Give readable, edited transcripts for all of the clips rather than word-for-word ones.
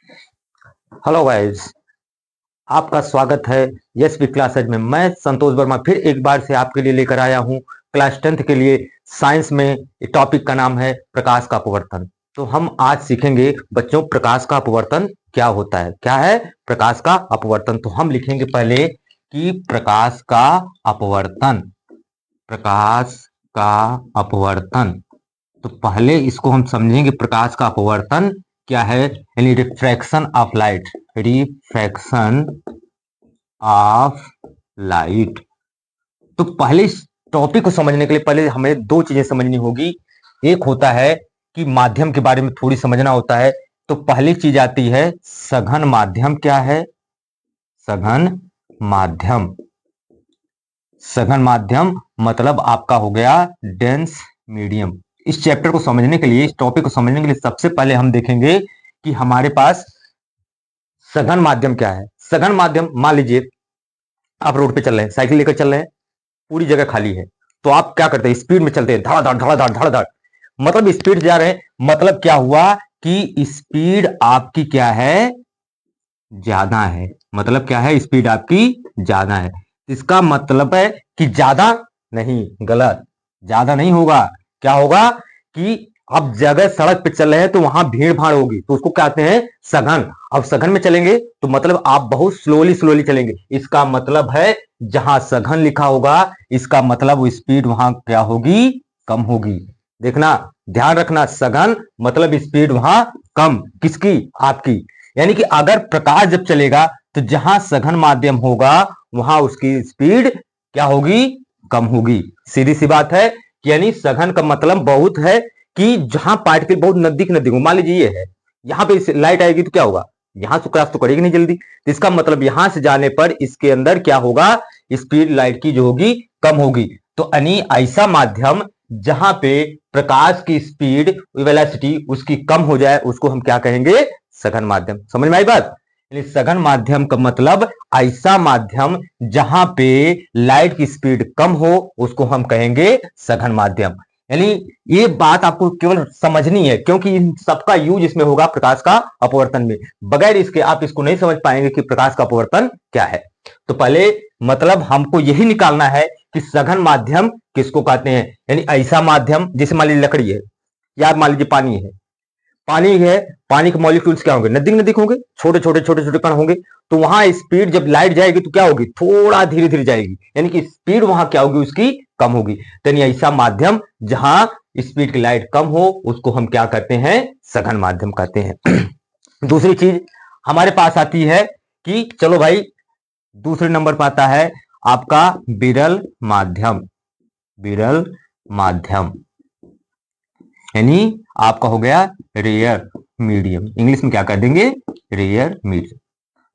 Hello guys, आपका स्वागत है यशवी क्लासेज में। मैं संतोष वर्मा फिर एक बार से आपके लिए लेकर आया हूं क्लास 10th के लिए साइंस में। टॉपिक का नाम है प्रकाश का अपवर्तन। तो हम आज सीखेंगे बच्चों, प्रकाश का अपवर्तन क्या होता है। क्या है प्रकाश का अपवर्तन? तो हम लिखेंगे पहले कि प्रकाश का अपवर्तन, प्रकाश का अपवर्तन। तो पहले इसको हम समझेंगे प्रकाश का अपवर्तन क्या है, यानी refraction of light, refraction of light. तो पहले इस टॉपिक को समझने के लिए पहले हमें दो चीजें समझनी होगी। एक होता है कि माध्यम के बारे में थोड़ी समझना होता है। तो पहली चीज आती है सघन माध्यम। क्या है सघन माध्यम? सघन माध्यम मतलब आपका हो गया डेंस मीडियम। इस चैप्टर को समझने के लिए, इस टॉपिक को समझने के लिए सबसे पहले हम देखेंगे कि हमारे पास सघन माध्यम क्या है। सघन माध्यम, मान लीजिए आप रोड पे चल रहे हैं, साइकिल लेकर चल रहे हैं, पूरी जगह खाली है, तो आप क्या करते हैं? स्पीड में चलते हैं, धड़ाधड़ धड़ाधड़ धड़ाधड़। मतलब स्पीड जा रहे हैं, मतलब क्या हुआ कि स्पीड आपकी क्या है? ज्यादा है। मतलब क्या है? स्पीड आपकी ज्यादा है। इसका मतलब है कि ज्यादा नहीं, गलत, ज्यादा नहीं होगा। क्या होगा कि अब जगह सड़क पे चल रहे हैं तो वहां भीड़ भाड़ होगी, तो उसको कहते हैं सघन। अब सघन में चलेंगे तो मतलब आप बहुत स्लोली स्लोली चलेंगे। इसका मतलब है जहां सघन लिखा होगा, इसका मतलब वो स्पीड वहां क्या होगी? कम होगी। देखना, ध्यान रखना, सघन मतलब स्पीड वहां कम। किसकी? आपकी। यानी कि अगर प्रकाश जब चलेगा तो जहां सघन माध्यम होगा वहां उसकी स्पीड क्या होगी? कम होगी। सीधी सी बात है। यानी सघन का मतलब बहुत है कि जहां पार्टिकल बहुत नजदीक नजदीक हो। मान लीजिए ये है, यहां पे लाइट आएगी तो क्या होगा? यहां से क्रॉस तो करेगी नहीं जल्दी, तो इसका मतलब यहां से जाने पर इसके अंदर क्या होगा? स्पीड लाइट की जो होगी कम होगी। तो यानी ऐसा माध्यम जहां पे प्रकाश की स्पीड, वेलोसिटी उसकी कम हो जाए, उसको हम क्या कहेंगे? सघन माध्यम। समझ में आई बात? सघन माध्यम का मतलब ऐसा माध्यम जहां पे लाइट की स्पीड कम हो, उसको हम कहेंगे सघन माध्यम। यानी ये बात आपको केवल समझनी है, क्योंकि इन सबका यूज इसमें होगा प्रकाश का अपवर्तन में। बगैर इसके आप इसको नहीं समझ पाएंगे कि प्रकाश का अपवर्तन क्या है। तो पहले मतलब हमको यही निकालना है कि सघन माध्यम किसको कहते हैं। यानी ऐसा माध्यम, जैसे मान लीजिए लकड़ी है, या मान लीजिए पानी है। पानी है, पानी के मॉलिक्यूल्स क्या होंगे? नजदीक नजदीक होंगे, छोटे छोटे छोटे छोटे कण होंगे। तो वहां स्पीड जब लाइट जाएगी तो क्या होगी? थोड़ा धीरे धीरे जाएगी, यानी कि स्पीड वहां क्या होगी? उसकी कम होगी। तो ऐसा माध्यम जहां स्पीड की लाइट कम हो, उसको हम क्या कहते हैं? सघन माध्यम कहते हैं। दूसरी चीज हमारे पास आती है कि चलो भाई, दूसरे नंबर पर आता है आपका विरल माध्यम। विरल माध्यम यानी आपका हो गया रेयर मीडियम। इंग्लिश में क्या कर देंगे? Rare medium.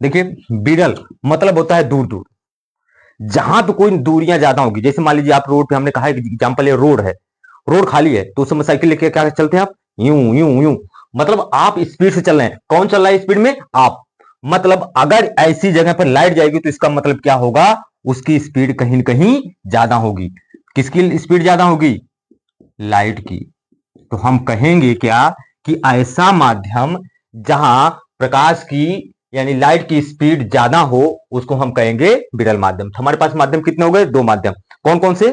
देखिए, विरल मतलब होता है दूर दूर। जहां पे कोई दूरियां ज्यादा होगी, जैसे मान लीजिए आप रोड पे, हमने कहा एग्जाम्पल है, रोड है, रोड खाली है, तो उस समय साइकिल लेके क्या चलते हैं आप? यूं यूं यूं। मतलब आप स्पीड से चल रहे हैं। कौन चल रहा है स्पीड में? आप। मतलब अगर ऐसी जगह पर लाइट जाएगी तो इसका मतलब क्या होगा? उसकी स्पीड कहीं न कहीं ज्यादा होगी। किसकी स्पीड ज्यादा होगी? लाइट की। तो हम कहेंगे क्या कि ऐसा माध्यम जहां प्रकाश की यानी लाइट की स्पीड ज्यादा हो, उसको हम कहेंगे विरल माध्यम। तो हमारे पास माध्यम कितने हो गए? दो माध्यम। कौन कौन से?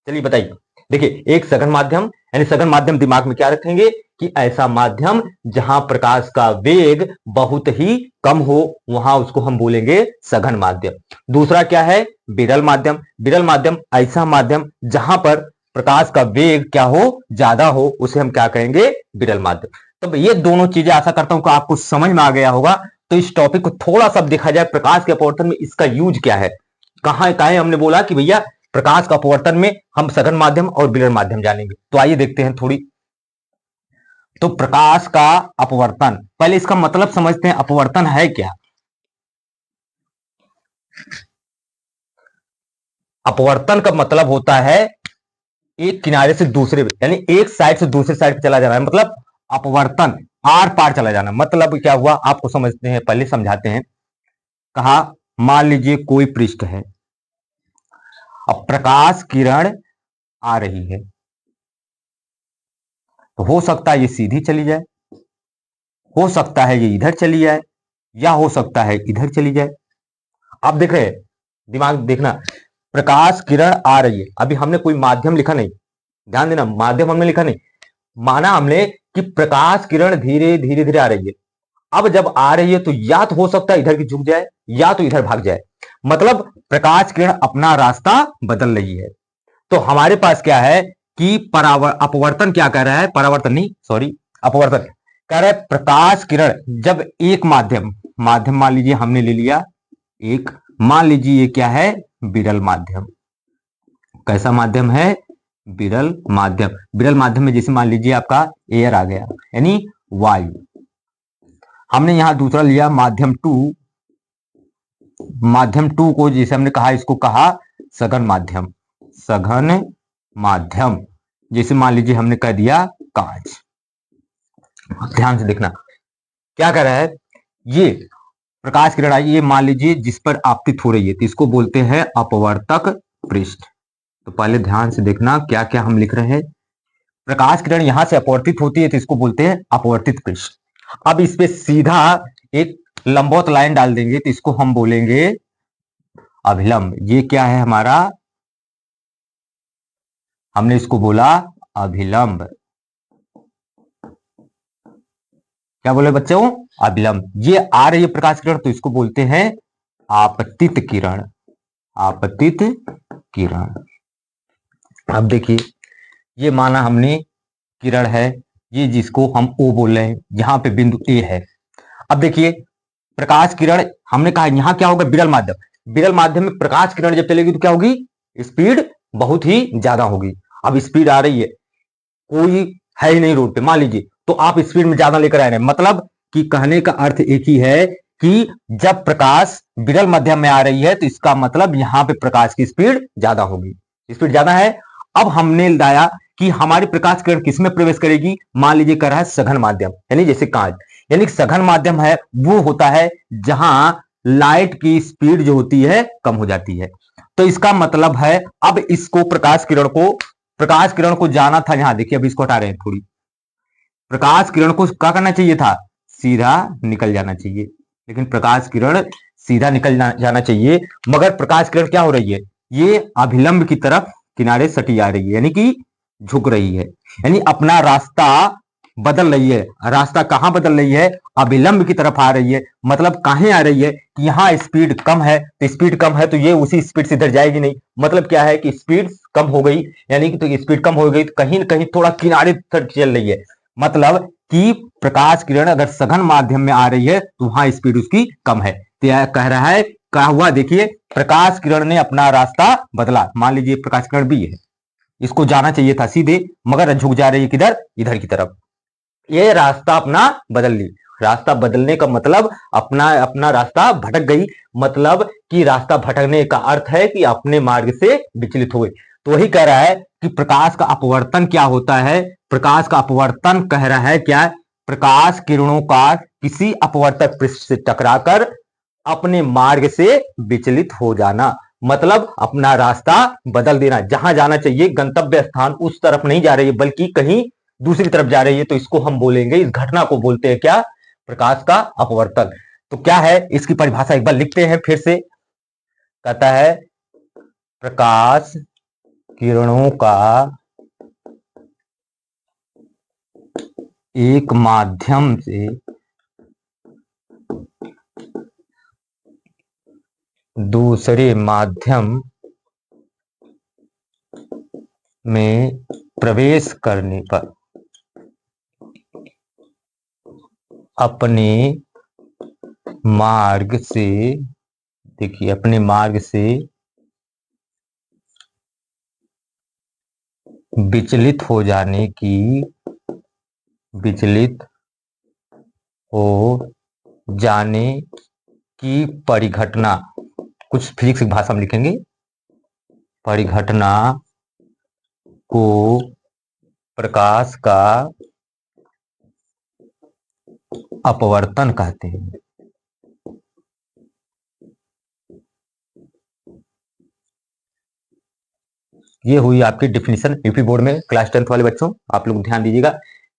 चलिए बताइए। देखिए, एक सघन माध्यम, यानी सघन माध्यम दिमाग में क्या रखेंगे कि ऐसा माध्यम जहां प्रकाश का वेग बहुत ही कम हो, वहां उसको हम बोलेंगे सघन माध्यम। दूसरा क्या है? विरल माध्यम। विरल माध्यम ऐसा माध्यम जहां पर प्रकाश का वेग क्या हो? ज्यादा हो, उसे हम क्या कहेंगे? विरल माध्यम। तो ये दोनों चीजें आशा करता हूं कि आपको समझ में आ गया होगा। तो इस टॉपिक को थोड़ा सा देखा जाए, प्रकाश के अपवर्तन में इसका यूज क्या है, कहां कहां हमने बोला कि भैया प्रकाश का अपवर्तन में हम सघन माध्यम और विरल माध्यम जानेंगे। तो आइए देखते हैं थोड़ी। तो प्रकाश का अपवर्तन, पहले इसका मतलब समझते हैं, अपवर्तन है क्या? अपवर्तन का मतलब होता है एक किनारे से दूसरे, यानी एक साइड से दूसरे साइड पे चला जाना है, मतलब अपवर्तन, आर पार चला जाना। मतलब क्या हुआ आपको समझते हैं, पहले समझाते हैं। कहा, मान लीजिए कोई पृष्ठ है, अब प्रकाश किरण आ रही है, तो हो सकता है ये सीधी चली जाए, हो सकता है ये इधर चली जाए या हो सकता है इधर चली जाए। आप देख रहे हैं, दिमाग देखना, प्रकाश किरण आ रही है, अभी हमने कोई माध्यम लिखा नहीं, ध्यान देना, माध्यम हमने लिखा नहीं, माना हमने कि प्रकाश किरण धीरे धीरे धीरे आ रही है। अब जब आ रही है तो या तो हो सकता है इधर की झुक जाए या तो इधर भाग जाए, मतलब प्रकाश किरण अपना रास्ता बदल रही है। तो हमारे पास क्या है कि अपवर्तन क्या कह रहा है, परावर्तन नहीं, सॉरी, अपवर्तन कह रहा है प्रकाश किरण जब एक माध्यम माध्यम मान लीजिए हमने ले लिया एक, मान लीजिए ये क्या है, विरल माध्यम। कैसा माध्यम है, विरल माध्यम। विरल माध्यम में जैसे मान लीजिए आपका एयर आ गया, यानी वायु। हमने यहां दूसरा लिया माध्यम टू, माध्यम टू को जैसे हमने कहा, इसको कहा सघन माध्यम, सघन माध्यम। जैसे मान लीजिए हमने कह दिया कांच। ध्यान से देखना क्या कह रहा है, ये प्रकाश किरण आई, ये मान लीजिए जिस पर आपतित हो रही है तो इसको बोलते हैं अपवर्तक पृष्ठ। तो पहले ध्यान से देखना क्या क्या हम लिख रहे हैं, प्रकाश किरण यहां से अपवर्तित होती है तो इसको बोलते हैं अपवर्तित पृष्ठ। अब इस पे सीधा एक लंबवत लाइन डाल देंगे तो इसको हम बोलेंगे अभिलंब। ये क्या है हमारा, हमने इसको बोला अभिलंब। क्या बोले बच्चों, अभिलंब। ये आ रही है प्रकाश किरण तो इसको बोलते हैं आपतित किरण, आपतित किरण। अब देखिए, ये माना हमने किरण है, ये जिसको हम O बोल रहे हैं, यहां पे बिंदु A है। अब देखिए प्रकाश किरण, हमने कहा यहां क्या होगा, विरल माध्यम। विरल माध्यम में प्रकाश किरण जब चलेगी तो क्या होगी, स्पीड बहुत ही ज्यादा होगी। अब स्पीड आ रही है, कोई है ही नहीं रोड पे मान लीजिए, तो आप स्पीड में ज्यादा लेकर आ रहे हैं, मतलब कि कहने का अर्थ एक ही है कि जब प्रकाश विरल माध्यम में आ रही है तो इसका मतलब यहां पे प्रकाश की स्पीड ज्यादा होगी, स्पीड ज्यादा है। अब हमने लाया कि हमारी प्रकाश किरण किसमें प्रवेश करेगी, मान लीजिए कर रहा है सघन माध्यम, यानी जैसे कांच, यानी सघन माध्यम है वो होता है जहां लाइट की स्पीड जो होती है कम हो जाती है। तो इसका मतलब है अब इसको प्रकाश किरण को जाना था, यहां देखिए अभी इसको हटा रहे हैं थोड़ी, प्रकाश किरण को क्या करना चाहिए था, सीधा निकल जाना चाहिए, लेकिन प्रकाश किरण सीधा निकल जाना चाहिए, मगर प्रकाश किरण क्या हो रही है, ये अभिलंब की तरफ किनारे सटी आ रही है, यानी कि झुक रही है, यानी अपना रास्ता बदल रही है। रास्ता कहां बदल रही है, अभिलंब की तरफ आ रही है। मतलब कहां आ रही है कि यहाँ स्पीड कम है, तो स्पीड कम है तो ये उसी स्पीड से इधर जाएगी नहीं, मतलब क्या है कि स्पीड कम हो गई, यानी कि तो स्पीड कम हो गई तो कहीं ना कहीं थोड़ा किनारे तक चल रही है। मतलब कि प्रकाश किरण अगर सघन माध्यम में आ रही है तो वहां स्पीड उसकी कम है। तो यह कह रहा है, क्या हुआ देखिए, प्रकाश किरण ने अपना रास्ता बदला। मान लीजिए प्रकाश किरण भी है, इसको जाना चाहिए था सीधे, मगर झुक जा रही है किधर, इधर की तरफ। ये रास्ता अपना बदल ली, रास्ता बदलने का मतलब अपना अपना रास्ता भटक गई, मतलब कि रास्ता भटकने का अर्थ है कि अपने मार्ग से विचलित हो गई। तो वही कह रहा है कि प्रकाश का अपवर्तन क्या होता है, प्रकाश का अपवर्तन कह रहा है क्या, प्रकाश किरणों का किसी अपवर्तक पृष्ठ से टकराकर अपने मार्ग से विचलित हो जाना, मतलब अपना रास्ता बदल देना, जहां जाना चाहिए गंतव्य स्थान उस तरफ नहीं जा रही है बल्कि कहीं दूसरी तरफ जा रही है, तो इसको हम बोलेंगे, इस घटना को बोलते हैं क्या, प्रकाश का अपवर्तन। तो क्या है इसकी परिभाषा एक बार लिखते हैं फिर से, कहता है प्रकाश किरणों का एक माध्यम से दूसरे माध्यम में प्रवेश करने पर अपने मार्ग से, देखिए अपने मार्ग से विचलित हो जाने की, विचलित हो जाने की परिघटना, कुछ फिजिक्स की भाषा में लिखेंगे, परिघटना को प्रकाश का अपवर्तन कहते हैं। ये हुई आपकी डिफिनीशन यूपी बोर्ड में क्लास 10th वाले बच्चों, आप लोग ध्यान दीजिएगा।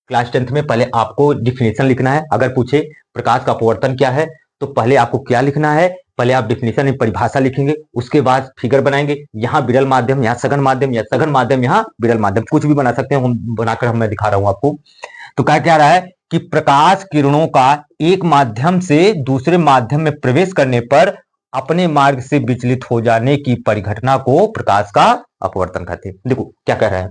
क्लास 10th में पहले आपको डिफिनेशन लिखना है। अगर पूछे प्रकाश का अपवर्तन क्या है तो पहले आपको क्या लिखना है, पहले आप डिफिनेशन में परिभाषा लिखेंगे, उसके बाद फिगर बनाएंगे, यहाँ विरल माध्यम, यहाँ सघन माध्यम, या सघन माध्यम, यहाँ विरल माध्यम, कुछ भी बना सकते हैं, हम बनाकर मैं दिखा रहा हूं आपको। तो क्या रहा है कि प्रकाश किरणों का एक माध्यम से दूसरे माध्यम में प्रवेश करने पर अपने मार्ग से विचलित हो जाने की परिघटना को प्रकाश का अपवर्तन कहते हैं। देखो क्या कह रहा है,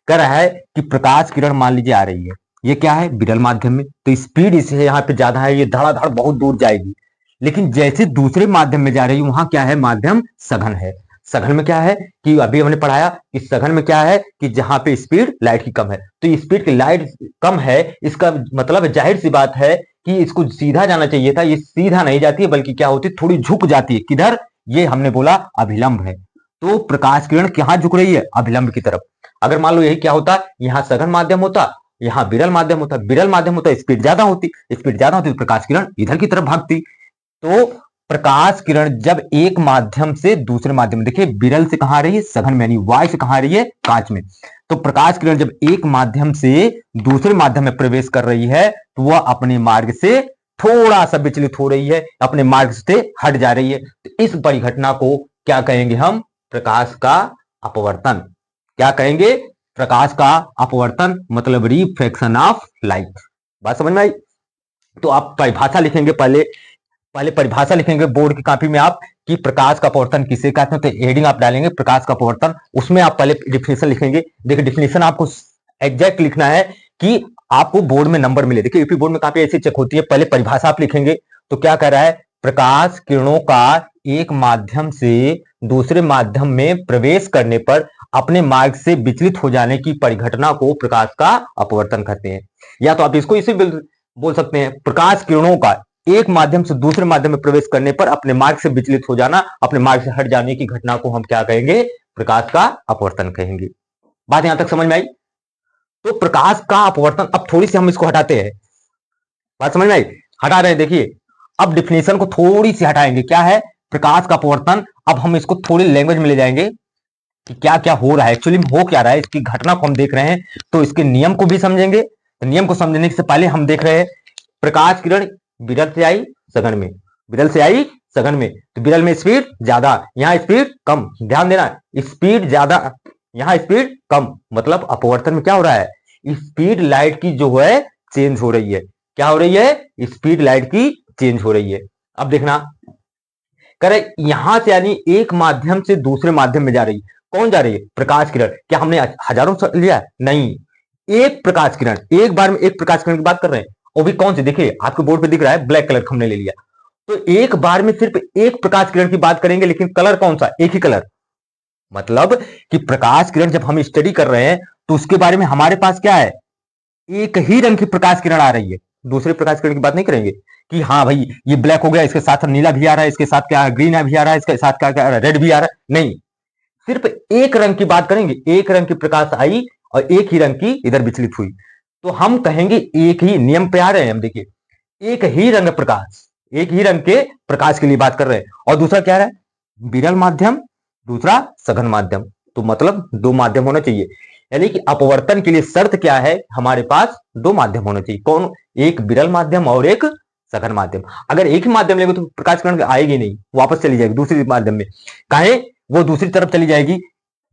कह रहा है कि प्रकाश किरण मान लीजिए आ रही है, ये क्या है विरल माध्यम में, तो स्पीड इसे यहाँ पे ज्यादा है, ये धड़ाधड़ बहुत दूर जाएगी। लेकिन जैसे दूसरे माध्यम में जा रही है वहां क्या है, माध्यम सघन है। सघन में क्या है कि अभी हमने पढ़ाया कि सघन में क्या है कि जहां पे स्पीड लाइट की कम है, तो स्पीड की लाइट कम है, इसका मतलब जाहिर सी बात है कि इसको सीधा जाना चाहिए था, ये सीधा नहीं जाती है बल्कि क्या होती है, थोड़ी झुक जाती है। किधर, ये हमने बोला अभिलंब है। तो प्रकाश किरण कहां झुक रही है, अभिलंब की तरफ। अगर मान लो यही क्या होता, यहाँ सघन माध्यम होता, यहाँ विरल माध्यम होता, विरल माध्यम होता, स्पीड ज्यादा होती, स्पीड ज्यादा होती तो प्रकाश किरण इधर की तरफ भागती। तो प्रकाश किरण जब एक माध्यम से दूसरे माध्यम में, देखिए विरल से कहां आ रही है, सघन में, यानी वाय से कहां आ रही है, कांच में। तो प्रकाश किरण जब एक माध्यम से दूसरे माध्यम में प्रवेश कर रही है तो वह अपने मार्ग से थोड़ा सा विचलित हो रही है, अपने मार्ग से हट जा रही है। तो इस परिघटना को क्या कहेंगे हम, प्रकाश का अपवर्तन। क्या कहेंगे, प्रकाश का अपवर्तन, मतलब रिफ्रैक्शन ऑफ लाइट। बात समझ में आई। तो आप परिभाषा लिखेंगे, पहले परिभाषा लिखेंगे बोर्ड की कॉपी में आप कि प्रकाश का अपवर्तन किसे कहते हैं। तो हेडिंग आप डालेंगे प्रकाश का अपवर्तन, उसमें आप पहले डिफिनेशन लिखेंगे। देखिए डिफिनेशन आपको एग्जैक्ट लिखना है कि आपको बोर्ड में नंबर मिले। देखिए यूपी बोर्ड में काफी ऐसी चेक होती है। पहले परिभाषा आप लिखेंगे, तो क्या कह रहा है, प्रकाश किरणों का एक माध्यम से दूसरे माध्यम में प्रवेश करने पर अपने मार्ग से विचलित हो जाने की परिघटना को प्रकाश का अपवर्तन कहते हैं। या तो आप इसको इसे बोल सकते हैं, प्रकाश किरणों का एक माध्यम से दूसरे माध्यम में प्रवेश करने पर अपने मार्ग से विचलित हो जाना, अपने मार्ग से हट जाने की घटना को हम क्या कहेंगे, प्रकाश का अपवर्तन कहेंगे। बात यहां तक समझ में आई। तो प्रकाश का अपवर्तन, अब थोड़ी सी हम इसको हटाते हैं, बात समझ में आई, हटा रहे हैं। देखिए अब डिफिनेशन को थोड़ी सी हटाएंगे, क्या है प्रकाश का अपवर्तन। अब हम इसको थोड़ी लैंग्वेज में ले जाएंगे कि क्या क्या हो रहा है, एक्चुअली हो क्या रहा है, इसकी घटना को हम देख रहे हैं, तो इसके नियम को भी समझेंगे। तो नियम को समझने से पहले हम देख रहे हैं, प्रकाश किरण विरल से आई सघन में, विरल से आई सघन में, तो विरल में स्पीड ज्यादा, यहाँ स्पीड कम। ध्यान देना, स्पीड ज्यादा, यहाँ स्पीड कम, मतलब अपवर्तन में क्या हो रहा है, स्पीड लाइट की जो है चेंज हो रही है। क्या हो रही है, स्पीड लाइट की चेंज हो रही है। अब देखना, करे यहां से यानी एक माध्यम से दूसरे माध्यम में जा रही है। कौन जा रही है, प्रकाश किरण। क्या हमने हजारों लिया, नहीं, एक प्रकाश किरण, एक बार में एक प्रकाश किरण की बात कर रहे हैं। वो भी कौन सी, देखिए आपके बोर्ड पे दिख रहा है ब्लैक कलर हमने ले लिया। तो एक बार में सिर्फ एक प्रकाश किरण की बात करेंगे, लेकिन कलर कौन सा, एक ही कलर। मतलब कि प्रकाश किरण जब हम स्टडी कर रहे हैं तो उसके बारे में हमारे पास क्या है, एक ही रंग की प्रकाश किरण आ रही है। दूसरे प्रकाश किरण की बात नहीं करेंगे कि हाँ भाई ये ब्लैक हो गया, इसके साथ नीला भी आ रहा है, इसके साथ क्या ग्रीन भी आ रहा है, इसके साथ क्या क्या रेड भी आ रहा है, नहीं, सिर्फ एक रंग की बात करेंगे। एक रंग की प्रकाश आई और एक ही रंग की इधर विचलित हुई, तो हम कहेंगे एक ही, नियम पे आ रहे हैं हम, देखिए एक ही रंग प्रकाश, एक ही रंग के प्रकाश के लिए बात कर रहे हैं। और दूसरा क्या है, विरल माध्यम, दूसरा सघन माध्यम, तो मतलब दो माध्यम होना चाहिए। यानी कि अपवर्तन के लिए शर्त क्या है, हमारे पास दो माध्यम होने चाहिए। कौन, एक विरल माध्यम और एक सघन माध्यम। अगर एक ही माध्यम लेंगे तो प्रकाश किरण आएगी नहीं, वापस चली जाएगी दूसरे माध्यम में। काहे, वो दूसरी तरफ चली जाएगी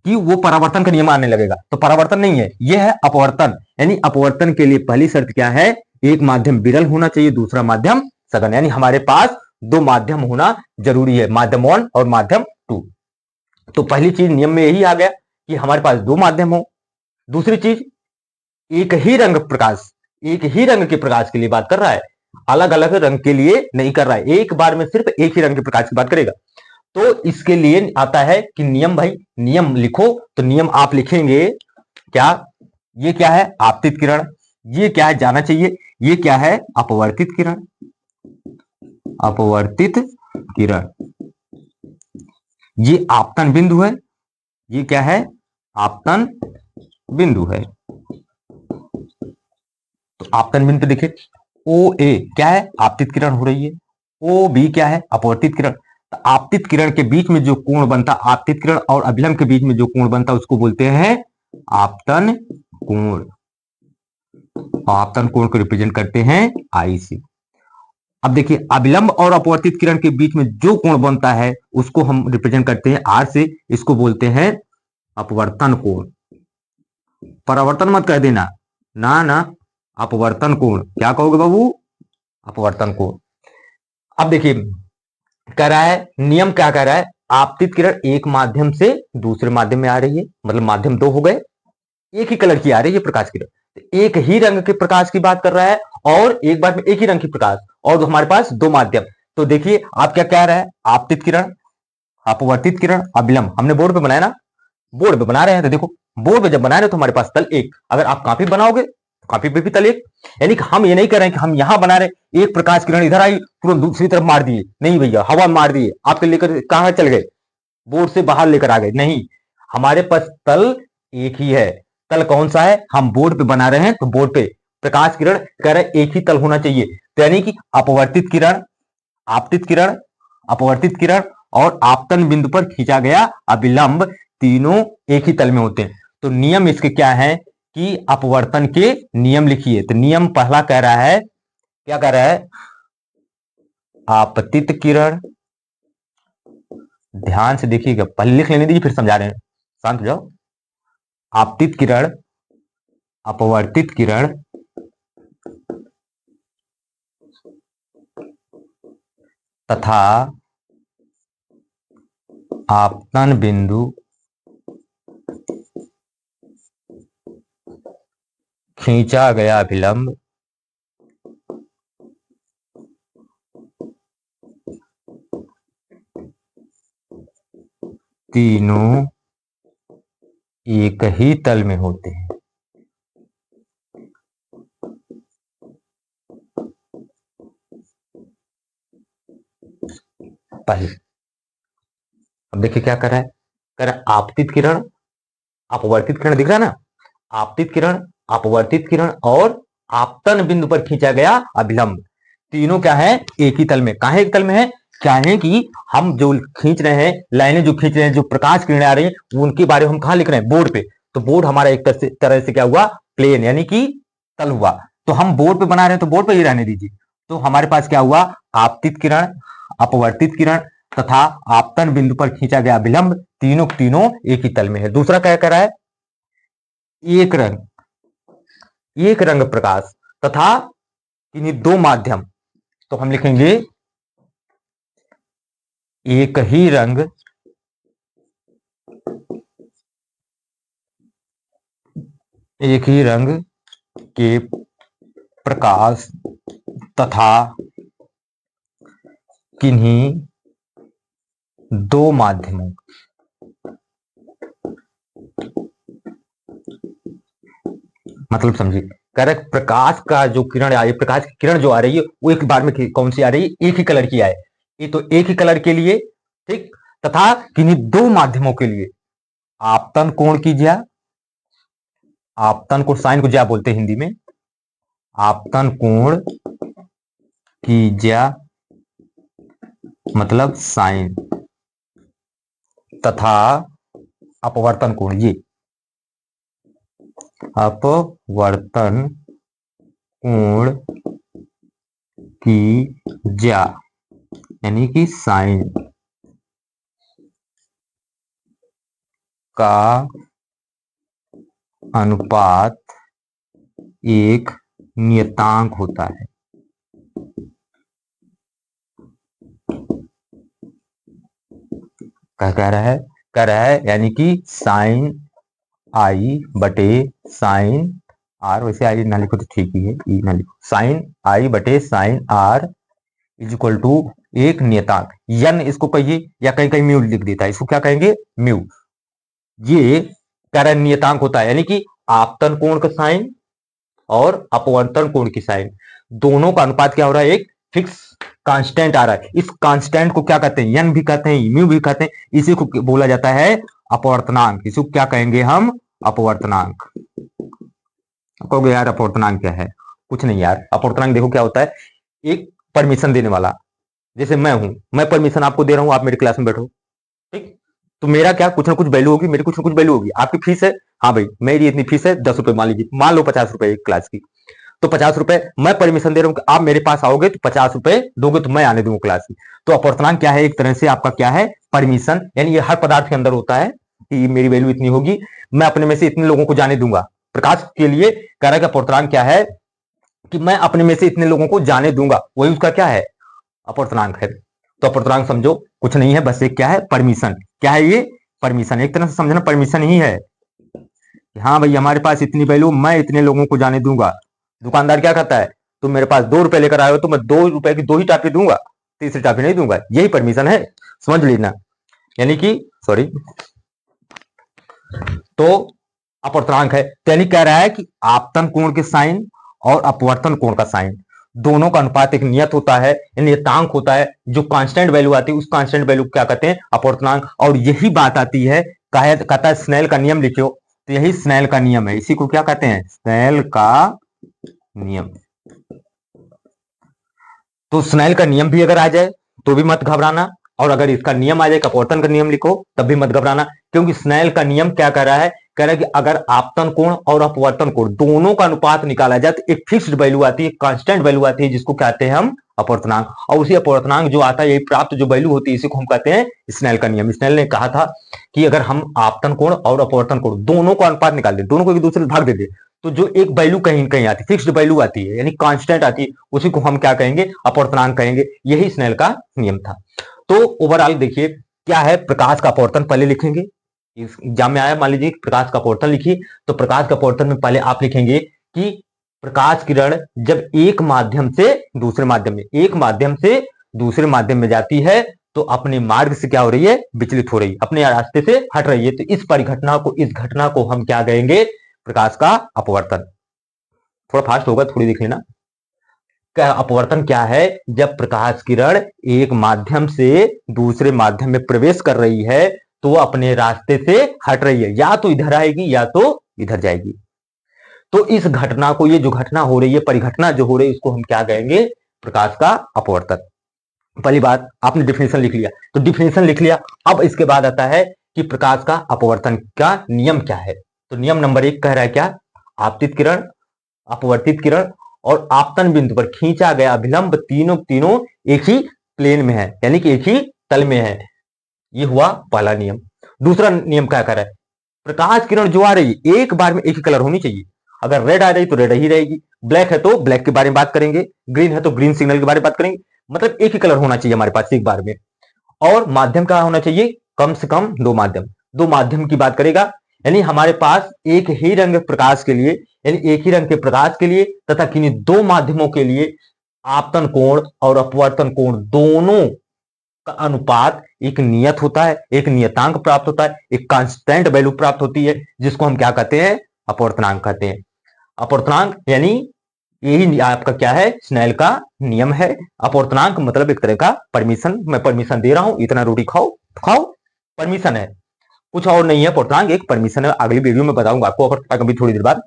कि वो परावर्तन का नियम आने लगेगा। तो परावर्तन नहीं है, यह है अपवर्तन। यानी अपवर्तन के लिए पहली शर्त क्या है, एक माध्यम विरल होना चाहिए, दूसरा माध्यम सघन। यानी हमारे पास दो माध्यम होना जरूरी है, माध्यम 1 और माध्यम 2। तो पहली चीज नियम में यही आ गया कि हमारे पास दो माध्यम हो। दूसरी चीज, एक ही रंग प्रकाश, एक ही रंग के प्रकाश के लिए बात कर रहा है, अलग अलग रंग के लिए नहीं कर रहा है, एक बार में सिर्फ एक ही रंग के प्रकाश की बात करेगा। तो इसके लिए आता है कि नियम, भाई नियम लिखो। तो नियम आप लिखेंगे क्या, ये क्या है आपतित किरण, ये क्या है जाना चाहिए, ये क्या है अपवर्तित किरण, अपवर्तित किरण, ये आपतन बिंदु है, ये क्या है आपतन बिंदु है। तो आपतन बिंदु देखिए, ओ ए क्या है आपतित किरण हो रही है, ओ बी क्या है अपवर्तित किरण। तो आपतित किरण के बीच में जो कोण बनता, आपतित किरण और अभिलंब के बीच में जो कोण बनता उसको बोलते हैं आपतन कोण। आपतन कोण को रिप्रेजेंट करते हैं आई से। अब देखिए अभिलंब और अपवर्तित किरण के बीच में जो कोण बनता है उसको हम रिप्रेजेंट करते हैं आर से, इसको बोलते हैं अपवर्तन कोण। परावर्तन मत कह देना, ना ना, अपवर्तन कोण। क्या कहोगे बाबू? अपवर्तन कोण। अब देखिए कह रहा है, नियम क्या कह रहा है, आपतित किरण एक माध्यम से दूसरे माध्यम में आ रही है, मतलब माध्यम दो हो गए, एक ही कलर की आ रही है प्रकाश किरण, एक ही रंग के प्रकाश की बात कर रहा है और एक बार में एक ही रंग की प्रकाश, और हमारे पास दो माध्यम। तो देखिए आप क्या कह रहा है, आपतित किरण, अपवर्तित किरण, अभिलंब, हमने बोर्ड पे बनाया ना, बोर्ड पे बना रहे हैं तो देखो बोर्ड पे जब बना रहे हैं तो हमारे पास तल एक, अगर आप कॉपी बनाओगे तो कॉपी पे भी तल एक। यानी कि हम ये नहीं कर रहे हैं कि हम यहां बना रहे एक प्रकाश किरण इधर आई तुरंत दूसरी तरफ मार दिए, नहीं भैया, हवा में मार दिए, आपके लेकर कहां चल गए, बोर्ड से बाहर लेकर आ गए, नहीं, हमारे पास तल एक ही है। तल कौन सा है, हम बोर्ड पे बना रहे हैं तो बोर्ड पे प्रकाश किरण कह रहे एक ही तल होना चाहिए, तो यानी कि अपवर्तित किरण, आपतित किरण, अपवर्तित किरण और आपतन बिंदु पर खींचा गया अभिलंब तीनों एक ही तल में होते हैं। तो नियम इसके क्या है कि अपवर्तन के नियम लिखिए। तो नियम पहला कह रहा है, क्या कह रहा है, आपतित किरण, ध्यान से देखिएगा, पहले लिख लेने दीजिए फिर समझा रहे हैं, शांत हो जाओ। आपतित किरण, अपवर्तित किरण तथा आपतन बिंदु खींचा गया अभिलंब तीनों एक ही तल में होते हैं। पहले अब देखिए क्या कर रहा है, कर रहा है आपतित किरण, अपवर्तित किरण, दिख रहा है ना, आपतित किरण, अपवर्तित किरण और आपतन बिंदु पर खींचा गया अभिलंब तीनों क्या है, एक ही तल में। कहां एक तल में है, क्या है कि हम जो खींच रहे हैं, लाइनें जो खींच रहे हैं, जो प्रकाश किरणें आ रही हैं उनके बारे में हम कहां लिख रहे हैं, बोर्ड पे। तो बोर्ड हमारा एक तरह से क्या हुआ, प्लेन, यानी कि तल हुआ। तो हम बोर्ड पे बना रहे हैं तो बोर्ड पे ही रहने दीजिए। तो हमारे पास क्या हुआ, आपतित किरण, अपवर्तित किरण तथा आपतन बिंदु पर खींचा गया अभिलंब तीनों तीनों एक ही तल में है। दूसरा क्या कर रहा है, एक रंग, एक रंग प्रकाश तथा इन्हीं दो माध्यम, तो हम लिखेंगे एक ही रंग के प्रकाश तथा किन्हीं दो माध्यमों, मतलब समझिए, करेक्ट, प्रकाश का जो किरण आ रही है, प्रकाश की किरण जो आ रही है वो एक बार में कौन सी आ रही है, एक ही कलर की आए, ये तो एक ही कलर के लिए, ठीक, तथा किन्हीं दो माध्यमों के लिए आपतन कोण की ज्या, आपतन कोण, साइन को ज्या बोलते हैं हिंदी में, आपतन कोण की ज्या मतलब साइन तथा अपवर्तन कोण, ये अपवर्तन कोण की ज्या यानी कि साइन का अनुपात एक नियतांक होता है। क्या कह रहा है यानी कि साइन आई बटे साइन आर, वैसे आई ना लिखो तो ठीक ही है, ई ना लिखो, साइन आई बटे sine r is equal to एक नियतांक, यन इसको कहिए या कहीं कहीं म्यू लिख देता है, इसको क्या कहेंगे, म्यू। ये कह रहा है नियतांक होता है, यानी कि आपतन कोण का साइन और अपवर्तन कोण की साइन दोनों का अनुपात क्या हो रहा है, एक फिक्स कांस्टेंट आ रहा है। इस कांस्टेंट को क्या कहते हैं, यन भी कहते हैं, म्यू भी कहते हैं, इसी को बोला जाता है अपवर्तनांक। इसको क्या कहेंगे हम, अपवर्तनांक। कहोगे यार अपवर्तनांक क्या है, कुछ नहीं यार, अपवर्तनांक देखो क्या होता है, एक परमिशन देने वाला, जैसे मैं हूं, मैं परमिशन आपको दे रहा हूं, आप मेरी क्लास में बैठो, ठीक, तो मेरा क्या कुछ ना कुछ वैल्यू होगी, मेरी कुछ ना कुछ वैल्यू होगी। आपकी फीस है, हाँ भाई मेरी इतनी फीस है 10 रुपए, मान लीजिए, मान लो 50 रुपए एक क्लास की, तो 50 रुपए मैं परमिशन दे रहा हूं कि आप मेरे पास आओगे तो 50 रुपए दोगे तो मैं आने दूंगा क्लास में। तो अपवर्तनांक क्या है, एक तरह से आपका क्या है, परमिशन, यानी ये हर पदार्थ के अंदर होता है कि मेरी वैल्यू इतनी होगी, मैं अपने में से इतने लोगों को जाने दूंगा। प्रकाश के लिए कह रहा है कि अपवर्तनांक क्या है कि मैं अपने में से इतने लोगों को जाने दूंगा, वही उसका क्या है, अपवर्तनांक है। तो अपवर्तनांक समझो कुछ नहीं है, बस एक क्या है, परमिशन। क्या है ये, परमिशन। एक तरह से समझना परमिशन ही है, हाँ भाई हमारे पास इतनी वैल्यू, मैं इतने लोगों को जाने दूंगा। दुकानदार क्या कहता है, तुम मेरे पास 2 रुपए लेकर आए हो तो मैं 2 रुपए की 2 ही टाफी दूंगा, तीसरी टाफी नहीं दूंगा, यही परमिशन है, समझ लेना। यानी कि सॉरी, तो अपवर्तनांक है, यानी कह रहा है कि आपतन कोण के साइन और अपवर्तन कोण का साइन दोनों का अनुपात एक नियत होता है, नियतांक होता है, जो कांस्टेंट वैल्यू आती है उस कांस्टेंट वैल्यू को क्या कहते हैं, अपवर्तनांक। और यही बात आती है, कहता है स्नेल का नियम लिखो, तो यही स्नेल का नियम है, इसी को क्या कहते हैं, स्नेल का नियम। तो स्नेल का नियम भी अगर आ जाए तो भी मत घबराना, और अगर इसका नियम आ जाए, अपवर्तन का नियम लिखो तब भी मत घबराना, क्योंकि स्नेल का नियम क्या कर रहा है, कह रहा है कि अगर आपतन कोण और अपवर्तन कोण दोनों का अनुपात निकाला जाए तो एक फिक्स्ड वैल्यू आती है, कांस्टेंट वैल्यू आती है, जिसको कहते हैं हम अपवर्तनांक। और उसी अपवर्तनांक जो आता है, यही प्राप्त जो वैल्यू होती है, इसी को हम कहते हैं स्नेल का नियम। स्नेल ने कहा था कि अगर हम आपतन कोण और अपवर्तन कोण दोनों का अनुपात निकाल दे, दोनों को एक दूसरे से भाग दे दे, तो जो एक वैल्यू कहीं कहीं आती है, फिक्स्ड वैल्यू आती है, यानी कांस्टेंट आती है, उसी को हम क्या कहेंगे, अपवर्तनांक कहेंगे। यही स्नेल का नियम था। तो ओवरऑल देखिए क्या है, प्रकाश का अपवर्तन पहले लिखेंगे, एग्जाम में आया मान लीजिए प्रकाश का अपवर्तन लिखिए, तो प्रकाश का अपवर्तन में पहले आप लिखेंगे कि प्रकाश किरण जब एक माध्यम से दूसरे माध्यम में, एक माध्यम से दूसरे माध्यम में जाती है तो अपने मार्ग से क्या हो रही है, विचलित हो रही है, अपने रास्ते से हट रही है, तो इस परिघटना को, इस घटना को हम क्या कहेंगे, प्रकाश का अपवर्तन। थोड़ा फास्ट होगा, थोड़ी देख लेना। अपवर्तन क्या है, जब प्रकाश किरण एक माध्यम से दूसरे माध्यम में प्रवेश कर रही है तो वो अपने रास्ते से हट रही है, या तो इधर आएगी या तो इधर जाएगी। तो इस घटना को, ये जो घटना हो रही है, परिघटना जो हो रही है, इसको हम क्या कहेंगे, प्रकाश का अपवर्तन। पहली बात आपने डिफिनेशन लिख लिया, तो डिफिनेशन लिख लिया। अब इसके बाद आता है कि प्रकाश का अपवर्तन का नियम क्या है। तो नियम नंबर 1 कह रहा है क्या, आपतित किरण, अपवर्तित किरण और आपतन बिंदु पर खींचा गया अभिलंब तीनों एक ही प्लेन में है, यानी कि एक ही तल में है। ये हुआ पहला नियम। दूसरा नियम क्या कर रहा है, प्रकाश किरण जो आ रही है एक बार में एक ही कलर होनी चाहिए। अगर रेड आ रही तो रेड ही रहेगी, ब्लैक है तो ब्लैक के बारे में बात करेंगे, ग्रीन है तो ग्रीन सिग्नल के बारे में बात करेंगे, मतलब एक ही कलर होना चाहिए हमारे पास एक बार में। और माध्यम क्या होना चाहिए, कम से कम 2 माध्यम, 2 माध्यम की बात करेगा, यानी हमारे पास एक ही रंग प्रकाश के लिए, यानी एक ही रंग के प्रकाश के लिए तथा किन्हीं 2 माध्यमों के लिए आपतन कोण और अपवर्तन कोण दोनों का अनुपात एक नियत होता है, एक नियतांक प्राप्त होता है, एक कांस्टेंट वैल्यू प्राप्त होती है, जिसको हम क्या कहते हैं, अपवर्तनांक कहते हैं। अपवर्तनांक यानी यही आपका क्या है, स्नेल का नियम है। अपवर्तनांक मतलब एक तरह का परमिशन, मैं परमिशन दे रहा हूं, इतना रोटी खाओ खाओ, परमिशन है, कुछ और नहीं है। अपवर्तनांक एक परमिशन है, अगली वीडियो में बताऊंगा आपको कभी थोड़ी देर बाद।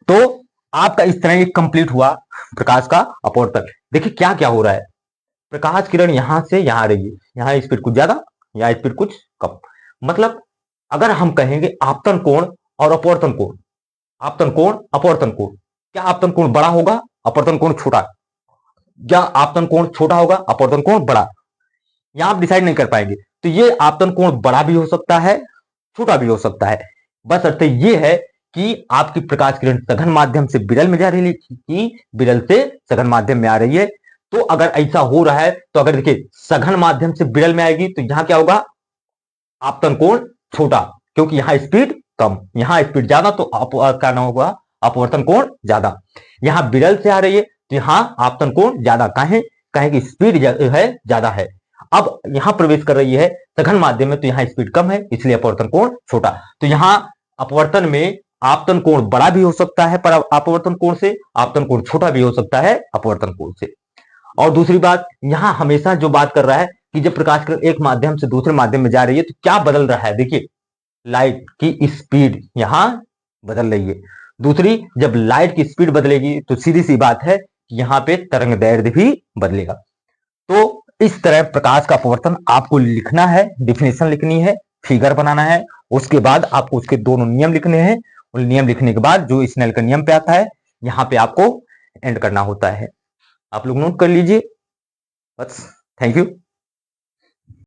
तो आपका इस तरह एक कंप्लीट हुआ प्रकाश का अपवर्तन। देखिए क्या क्या हो रहा है, प्रकाश किरण यहां से यहां आ रही है, यहां स्पीड कुछ ज्यादा, यहां स्पीड कुछ कम। मतलब अगर हम कहेंगे आपतन कोण और अपवर्तन कोण, आपतन कोण अपवर्तन कोण, क्या आपतन कोण बड़ा होगा, अपवर्तन कोण छोटा, या आपतन कोण छोटा होगा, अपवर्तन कोण बड़ा, यहां आप डिसाइड नहीं कर पाएंगे। तो ये आपतन कोण बड़ा भी हो सकता है, छोटा भी हो सकता है। बस अर्थ ये है कि आपकी प्रकाश किरण सघन माध्यम से विरल में जा रही है कि विरल से सघन माध्यम में आ रही है। तो अगर ऐसा हो रहा है तो अगर देखिए सघन माध्यम से विरल में आएगी तो यहां क्या होगा, आपतन कोण छोटा, क्योंकि यहां स्पीड कम, यहां स्पीड ज्यादा, तो क्या नाम होगा, अपवर्तन कोण ज्यादा। यहां विरल से आ रही है तो यहां आपतन कोण ज्यादा, कहें कि स्पीड है ज्यादा है। अब यहां प्रवेश कर रही है सघन माध्यम में तो यहां स्पीड कम है, इसलिए अपवर्तन कोण छोटा। तो यहां अपवर्तन में आपतन कोण बड़ा भी हो सकता है पर अपवर्तन कोण से, आपतन कोण छोटा भी हो सकता है अपवर्तन कोण से। और दूसरी बात, यहां हमेशा जो बात कर रहा है कि जब प्रकाश किरण एक माध्यम से दूसरे माध्यम में जा रही है तो क्या बदल रहा है, देखिए लाइट की स्पीड यहां बदल रही है। दूसरी, जब लाइट की स्पीड बदलेगी तो सीधी सी बात है कि यहां पे तरंग दैर्ध्य भी बदलेगा। तो इस तरह प्रकाश का अपवर्तन आपको लिखना है, डिफिनेशन लिखनी है, फिगर बनाना है, उसके बाद आपको उसके दोनों नियम लिखने हैं। और नियम लिखने के बाद जो स्नेल का नियम पे आता है यहाँ पे आपको एंड करना होता है। आप लोग नोट कर लीजिए। बस, थैंक यू।